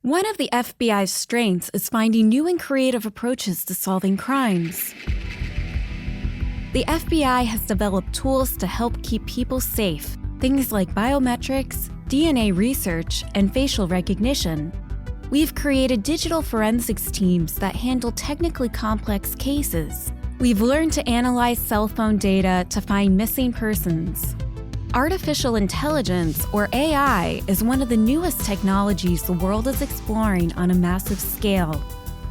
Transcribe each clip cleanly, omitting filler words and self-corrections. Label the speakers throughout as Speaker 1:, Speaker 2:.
Speaker 1: One of the FBI's strengths is finding new and creative approaches to solving crimes. The FBI has developed tools to help keep people safe, things like biometrics, DNA research, and facial recognition. We've created digital forensics teams that handle technically complex cases. We've learned to analyze cell phone data to find missing persons. Artificial intelligence, or AI, is one of the newest technologies the world is exploring on a massive scale.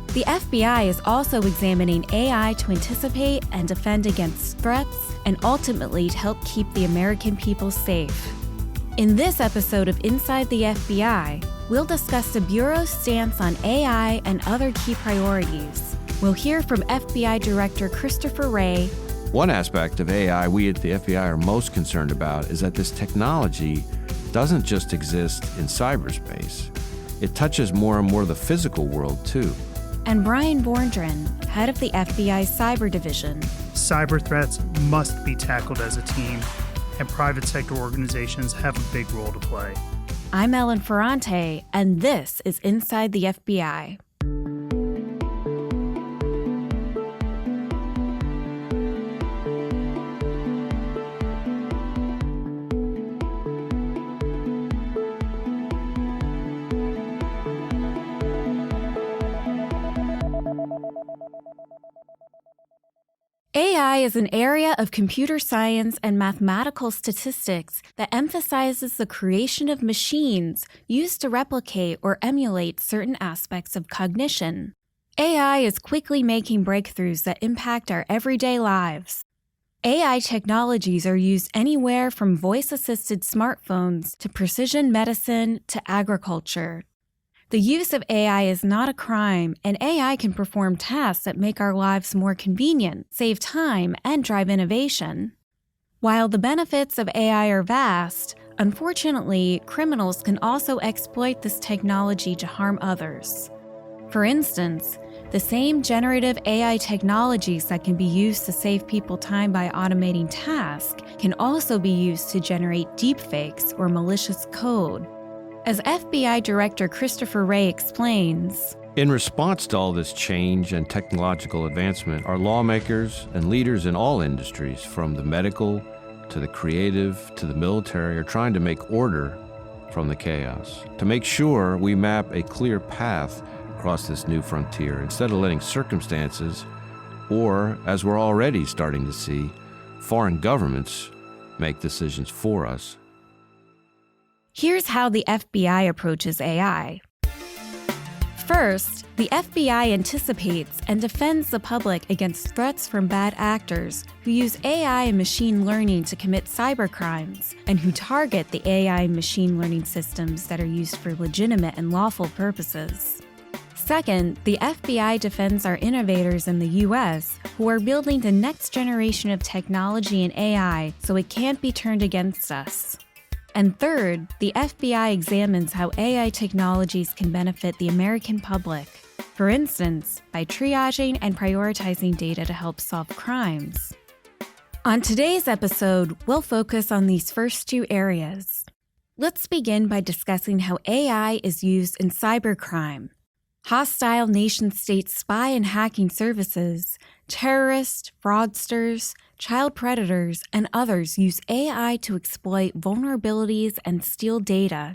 Speaker 1: The FBI is also examining AI to anticipate and defend against threats and ultimately to help keep the American people safe. In this episode of Inside the FBI, we'll discuss the Bureau's stance on AI and other key priorities. We'll hear from FBI Director Christopher Wray.
Speaker 2: One aspect of AI we at the FBI are most concerned about is that this technology doesn't just exist in cyberspace. It touches more and more the physical world, too.
Speaker 1: And Brian Bondren, head of the FBI's Cyber Division.
Speaker 3: Cyber threats must be tackled as a team, and private sector organizations have a big role to play.
Speaker 1: I'm Ellen Ferrante, and this is Inside the FBI. AI is an area of computer science and mathematical statistics that emphasizes the creation of machines used to replicate or emulate certain aspects of cognition. AI is quickly making breakthroughs that impact our everyday lives. AI technologies are used anywhere from voice-assisted smartphones to precision medicine to agriculture. The use of AI is not a crime, and AI can perform tasks that make our lives more convenient, save time, and drive innovation. While the benefits of AI are vast, unfortunately, criminals can also exploit this technology to harm others. For instance, the same generative AI technologies that can be used to save people time by automating tasks can also be used to generate deepfakes or malicious code. As FBI Director Christopher Wray explains,
Speaker 2: in response to all this change and technological advancement, our lawmakers and leaders in all industries, from the medical to the creative to the military, are trying to make order from the chaos, to make sure we map a clear path across this new frontier instead of letting circumstances, or, as we're already starting to see, foreign governments make decisions for us.
Speaker 1: Here's how the FBI approaches AI. First, the FBI anticipates and defends the public against threats from bad actors who use AI and machine learning to commit cybercrimes and who target the AI and machine learning systems that are used for legitimate and lawful purposes. Second, the FBI defends our innovators in the U.S. who are building the next generation of technology and AI so it can't be turned against us. And third, the FBI examines how AI technologies can benefit the American public, for instance, by triaging and prioritizing data to help solve crimes. On today's episode, we'll focus on these first two areas. Let's begin by discussing how AI is used in cybercrime. Hostile nation-state spy and hacking services, terrorists, fraudsters, child predators, and others use AI to exploit vulnerabilities and steal data.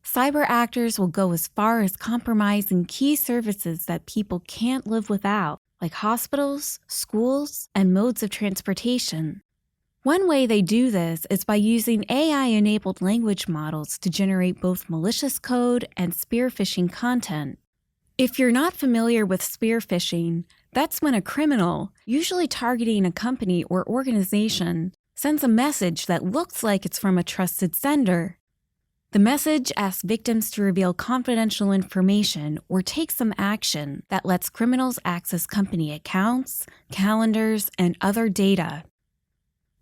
Speaker 1: Cyber actors will go as far as compromising key services that people can't live without, like hospitals, schools, and modes of transportation. One way they do this is by using AI-enabled language models to generate both malicious code and spear phishing content. If you're not familiar with spear phishing, that's when a criminal, usually targeting a company or organization, sends a message that looks like it's from a trusted sender. The message asks victims to reveal confidential information or take some action that lets criminals access company accounts, calendars, and other data.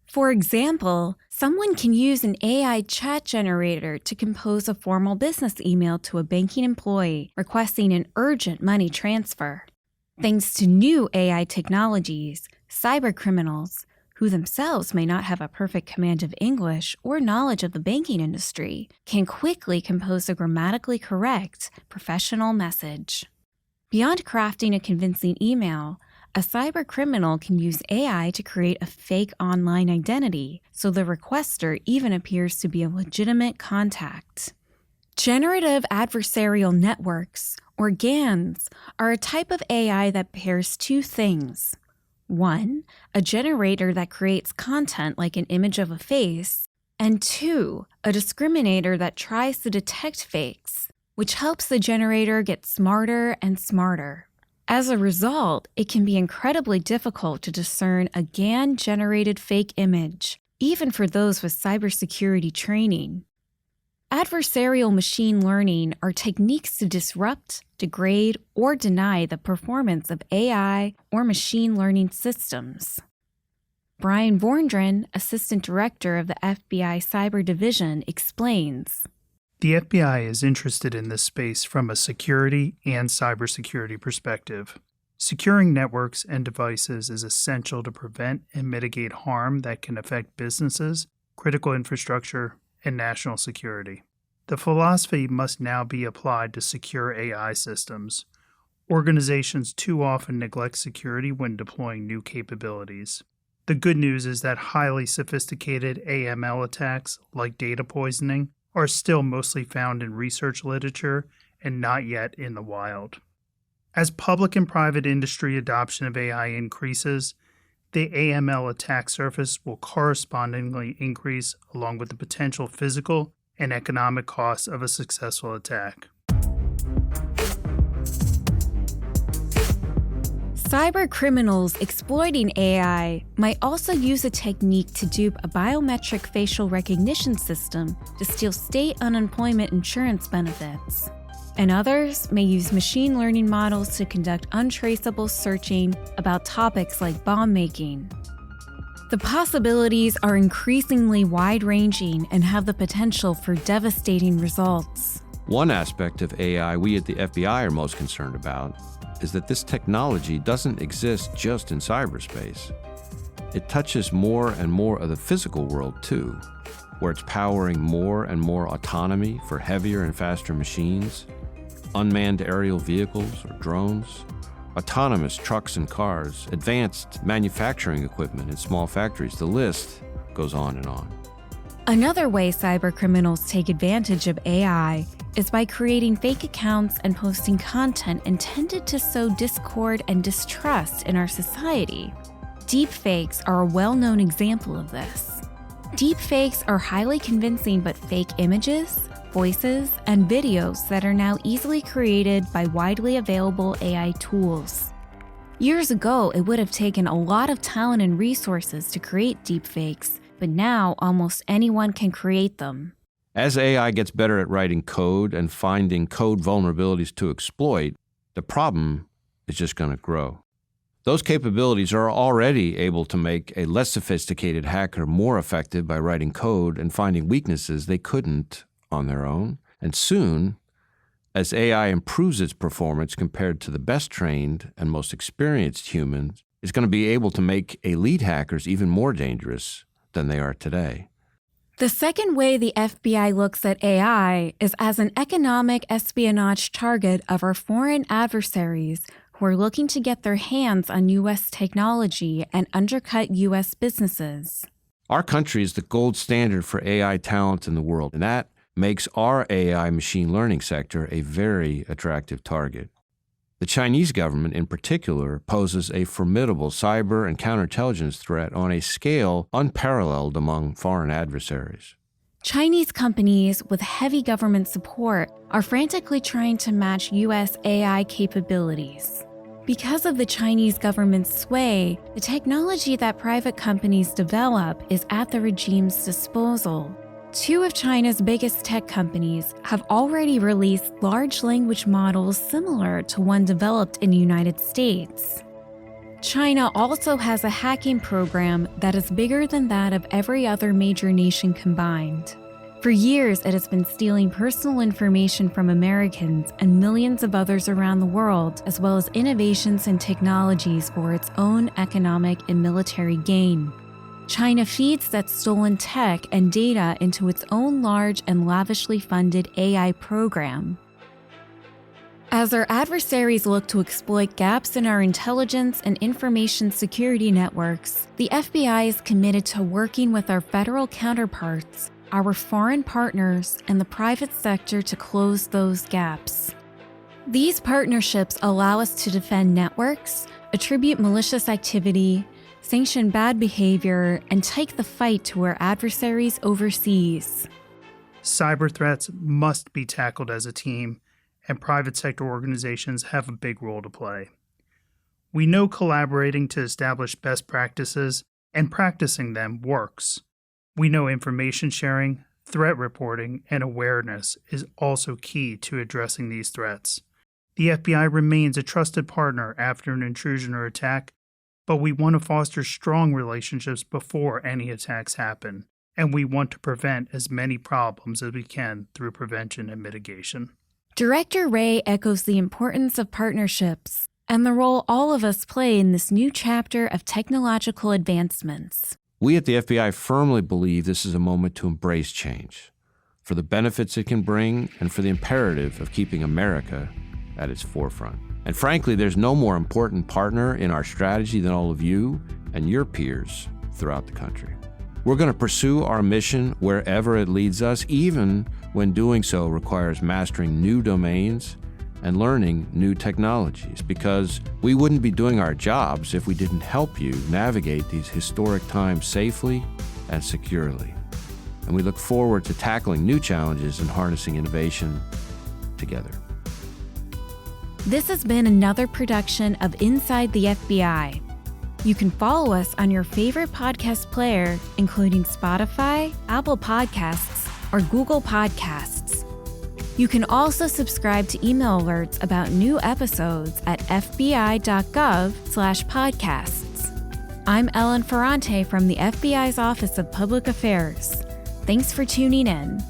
Speaker 1: For example, someone can use an AI chat generator to compose a formal business email to a banking employee requesting an urgent money transfer. Thanks to new AI technologies, cybercriminals, who themselves may not have a perfect command of English or knowledge of the banking industry, can quickly compose a grammatically correct, professional message. Beyond crafting a convincing email, a cybercriminal can use AI to create a fake online identity, so the requester even appears to be a legitimate contact. Generative Adversarial Networks, or GANs, are a type of AI that pairs two things. One, a generator that creates content like an image of a face, and two, a discriminator that tries to detect fakes, which helps the generator get smarter and smarter. As a result, it can be incredibly difficult to discern a GAN-generated fake image, even for those with cybersecurity training. Adversarial machine learning are techniques to disrupt, degrade, or deny the performance of AI or machine learning systems. Brian Vorndran, Assistant Director of the FBI Cyber Division, explains.
Speaker 3: The FBI is interested in this space from a security and cybersecurity perspective. Securing networks and devices is essential to prevent and mitigate harm that can affect businesses, critical infrastructure, and national security. The philosophy must now be applied to secure AI systems. Organizations too often neglect security when deploying new capabilities. The good news is that highly sophisticated AML attacks, like data poisoning, are still mostly found in research literature and not yet in the wild. As public and private industry adoption of AI increases, the AML attack surface will correspondingly increase along with the potential physical and economic costs of a successful attack.
Speaker 1: Cyber criminals exploiting AI might also use a technique to dupe a biometric facial recognition system to steal state unemployment insurance benefits. And others may use machine learning models to conduct untraceable searching about topics like bomb making. The possibilities are increasingly wide-ranging and have the potential for devastating results.
Speaker 2: One aspect of AI we at the FBI are most concerned about is that this technology doesn't exist just in cyberspace. It touches more and more of the physical world too, where it's powering more and more autonomy for heavier and faster machines, unmanned aerial vehicles or drones, autonomous trucks and cars, advanced manufacturing equipment in small factories. The list goes on and on.
Speaker 1: Another way cybercriminals take advantage of AI is by creating fake accounts and posting content intended to sow discord and distrust in our society. Deepfakes are a well-known example of this. Deepfakes are highly convincing but fake images, voices, and videos that are now easily created by widely available AI tools. Years ago, it would have taken a lot of talent and resources to create deepfakes, but now almost anyone can create them.
Speaker 2: As AI gets better at writing code and finding code vulnerabilities to exploit, the problem is just going to grow. Those capabilities are already able to make a less sophisticated hacker more effective by writing code and finding weaknesses they couldn't on their own. And soon, as AI improves its performance compared to the best trained and most experienced humans, it's going to be able to make elite hackers even more dangerous than they are today.
Speaker 1: The second way the FBI looks at AI is as an economic espionage target of our foreign adversaries who are looking to get their hands on U.S. technology and undercut U.S. businesses.
Speaker 2: Our country is the gold standard for AI talent in the world, and that makes our AI machine learning sector a very attractive target. The Chinese government, in particular, poses a formidable cyber and counterintelligence threat on a scale unparalleled among foreign adversaries.
Speaker 1: Chinese companies with heavy government support are frantically trying to match U.S. AI capabilities. Because of the Chinese government's sway, the technology that private companies develop is at the regime's disposal. Two of China's biggest tech companies have already released large language models similar to one developed in the United States. China also has a hacking program that is bigger than that of every other major nation combined. For years, it has been stealing personal information from Americans and millions of others around the world, as well as innovations and technologies for its own economic and military gain. China feeds that stolen tech and data into its own large and lavishly funded AI program. As our adversaries look to exploit gaps in our intelligence and information security networks, the FBI is committed to working with our federal counterparts, our foreign partners, and the private sector to close those gaps. These partnerships allow us to defend networks, attribute malicious activity, sanction bad behavior, and take the fight to our adversaries overseas.
Speaker 3: Cyber threats must be tackled as a team, and private sector organizations have a big role to play. We know collaborating to establish best practices and practicing them works. We know information sharing, threat reporting, and awareness is also key to addressing these threats. The FBI remains a trusted partner after an intrusion or attack, but we want to foster strong relationships before any attacks happen, and we want to prevent as many problems as we can through prevention and mitigation.
Speaker 1: Director Wray echoes the importance of partnerships and the role all of us play in this new chapter of technological advancements.
Speaker 2: We at the FBI firmly believe this is a moment to embrace change, for the benefits it can bring and for the imperative of keeping America at its forefront. And frankly, there's no more important partner in our strategy than all of you and your peers throughout the country. We're going to pursue our mission wherever it leads us, even when doing so requires mastering new domains and learning new technologies, because we wouldn't be doing our jobs if we didn't help you navigate these historic times safely and securely. And we look forward to tackling new challenges and harnessing innovation together.
Speaker 1: This has been another production of Inside the FBI. You can follow us on your favorite podcast player, including Spotify, Apple Podcasts, or Google Podcasts. You can also subscribe to email alerts about new episodes at fbi.gov/podcasts. I'm Ellen Ferrante from the FBI's Office of Public Affairs. Thanks for tuning in.